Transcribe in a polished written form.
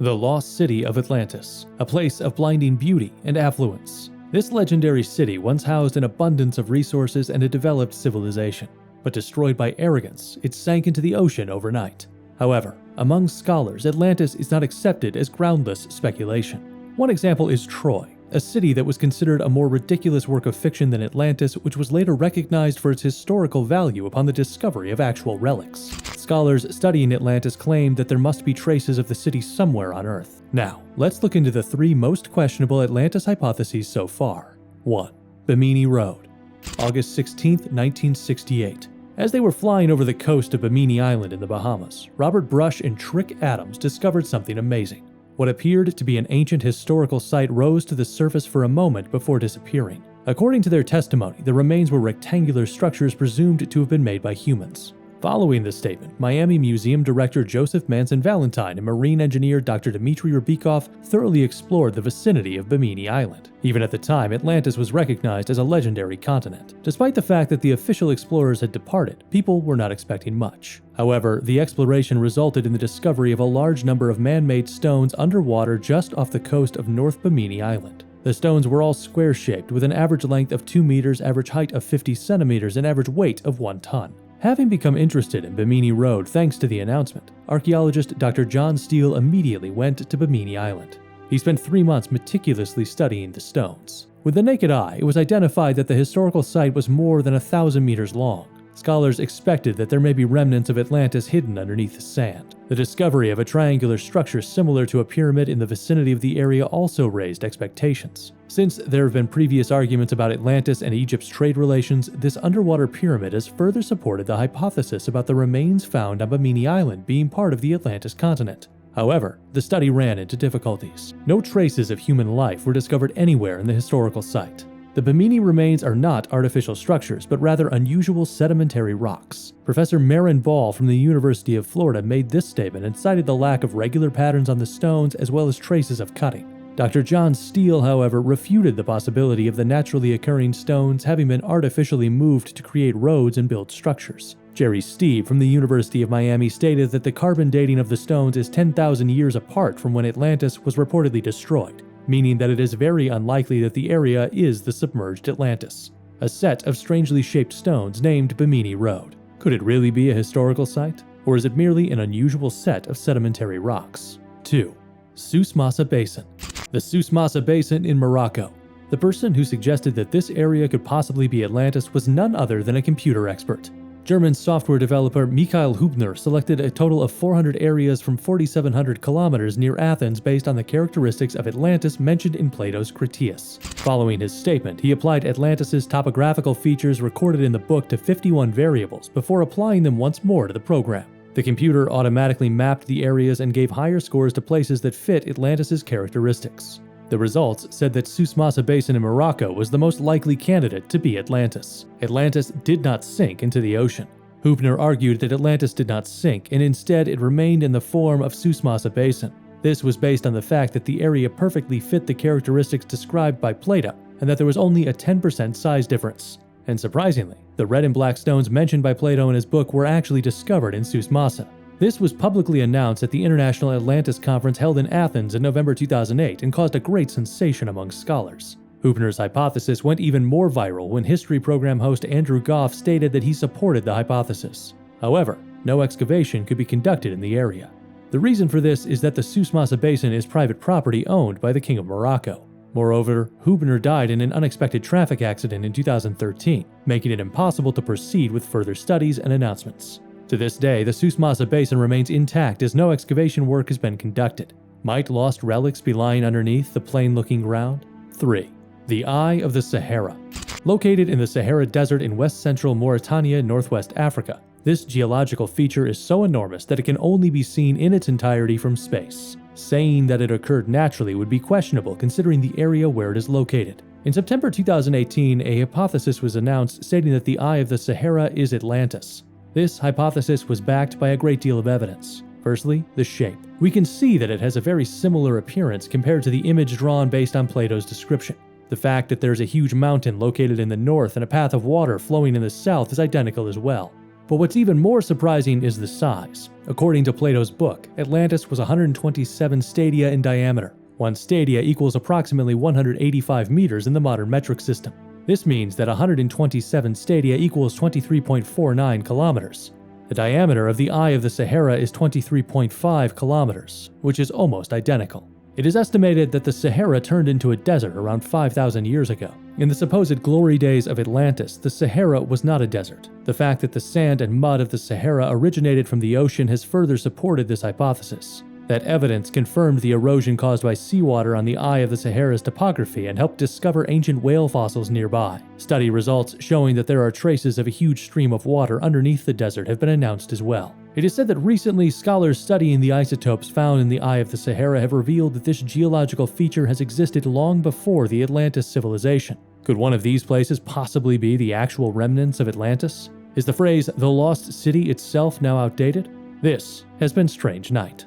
The lost city of Atlantis, a place of blinding beauty and affluence. This legendary city once housed an abundance of resources and a developed civilization, but destroyed by arrogance, it sank into the ocean overnight. However, among scholars, Atlantis is not accepted as groundless speculation. One example is Troy, a city that was considered a more ridiculous work of fiction than Atlantis, which was later recognized for its historical value upon the discovery of actual relics. Scholars studying Atlantis claim that there must be traces of the city somewhere on Earth. Now, let's look into the 3 most questionable Atlantis hypotheses so far. 1. Bimini Road. August 16, 1968. As they were flying over the coast of Bimini Island in the Bahamas, Robert Brush and Trick Adams discovered something amazing. What appeared to be an ancient historical site rose to the surface for a moment before disappearing. According to their testimony, the remains were rectangular structures presumed to have been made by humans. Following this statement, Miami Museum director Joseph Manson Valentine and marine engineer Dr. Dmitry Rybikov thoroughly explored the vicinity of Bimini Island. Even at the time, Atlantis was recognized as a legendary continent. Despite the fact that the official explorers had departed, people were not expecting much. However, the exploration resulted in the discovery of a large number of man-made stones underwater just off the coast of North Bimini Island. The stones were all square-shaped with an average length of 2 meters, average height of 50 centimeters, and average weight of 1 ton. Having become interested in Bimini Road thanks to the announcement, archaeologist Dr. John Steele immediately went to Bimini Island. He spent 3 months meticulously studying the stones. With the naked eye, it was identified that the historical site was more than 1,000 meters long. Scholars expected that there may be remnants of Atlantis hidden underneath the sand. The discovery of a triangular structure similar to a pyramid in the vicinity of the area also raised expectations. Since there have been previous arguments about Atlantis and Egypt's trade relations, this underwater pyramid has further supported the hypothesis about the remains found on Bimini Island being part of the Atlantis continent. However, the study ran into difficulties. No traces of human life were discovered anywhere in the historical site. The Bimini remains are not artificial structures, but rather unusual sedimentary rocks. Professor Marin Ball from the University of Florida made this statement and cited the lack of regular patterns on the stones as well as traces of cutting. Dr. John Steele, however, refuted the possibility of the naturally occurring stones having been artificially moved to create roads and build structures. Jerry Steeb from the University of Miami stated that the carbon dating of the stones is 10,000 years apart from when Atlantis was reportedly destroyed, meaning that it is very unlikely that the area is the submerged Atlantis. A set of strangely shaped stones named Bimini Road. Could it really be a historical site? Or is it merely an unusual set of sedimentary rocks? 2. Susmasa Basin. The Susmasa Basin in Morocco. The person who suggested that this area could possibly be Atlantis was none other than a computer expert. German software developer Michael Hübner selected a total of 400 areas from 4,700 kilometers near Athens based on the characteristics of Atlantis mentioned in Plato's Critias. Following his statement, he applied Atlantis's topographical features recorded in the book to 51 variables before applying them once more to the program. The computer automatically mapped the areas and gave higher scores to places that fit Atlantis's characteristics. The results said that Susmasa Basin in Morocco was the most likely candidate to be Atlantis. Atlantis did not sink into the ocean. Hübner argued that Atlantis did not sink, and instead it remained in the form of Susmasa Basin. This was based on the fact that the area perfectly fit the characteristics described by Plato, and that there was only a 10% size difference. And surprisingly, the red and black stones mentioned by Plato in his book were actually discovered in Susmasa. This was publicly announced at the International Atlantis Conference held in Athens in November 2008 and caused a great sensation among scholars. Hübner's hypothesis went even more viral when history program host Andrew Goff stated that he supported the hypothesis. However, no excavation could be conducted in the area. The reason for this is that the Susmasa Basin is private property owned by the King of Morocco. Moreover, Hübner died in an unexpected traffic accident in 2013, making it impossible to proceed with further studies and announcements. To this day, the Susmasa Basin remains intact as no excavation work has been conducted. Might lost relics be lying underneath the plain-looking ground? 3. The Eye of the Sahara. Located in the Sahara Desert in west-central Mauritania, northwest Africa, this geological feature is so enormous that it can only be seen in its entirety from space. Saying that it occurred naturally would be questionable considering the area where it is located. In September 2018, a hypothesis was announced stating that the Eye of the Sahara is Atlantis. This hypothesis was backed by a great deal of evidence. Firstly, the shape. We can see that it has a very similar appearance compared to the image drawn based on Plato's description. The fact that there's a huge mountain located in the north and a path of water flowing in the south is identical as well. But what's even more surprising is the size. According to Plato's book, Atlantis was 127 stadia in diameter. 1 stadia equals approximately 185 meters in the modern metric system. This means that 127 stadia equals 23.49 kilometers. The diameter of the eye of the Sahara is 23.5 kilometers, which is almost identical. It is estimated that the Sahara turned into a desert around 5,000 years ago. In the supposed glory days of Atlantis, the Sahara was not a desert. The fact that the sand and mud of the Sahara originated from the ocean has further supported this hypothesis. That evidence confirmed the erosion caused by seawater on the eye of the Sahara's topography and helped discover ancient whale fossils nearby. Study results showing that there are traces of a huge stream of water underneath the desert have been announced as well. It is said that recently scholars studying the isotopes found in the eye of the Sahara have revealed that this geological feature has existed long before the Atlantis civilization. Could one of these places possibly be the actual remnants of Atlantis? Is the phrase "the lost city" itself now outdated? This has been Strange Night.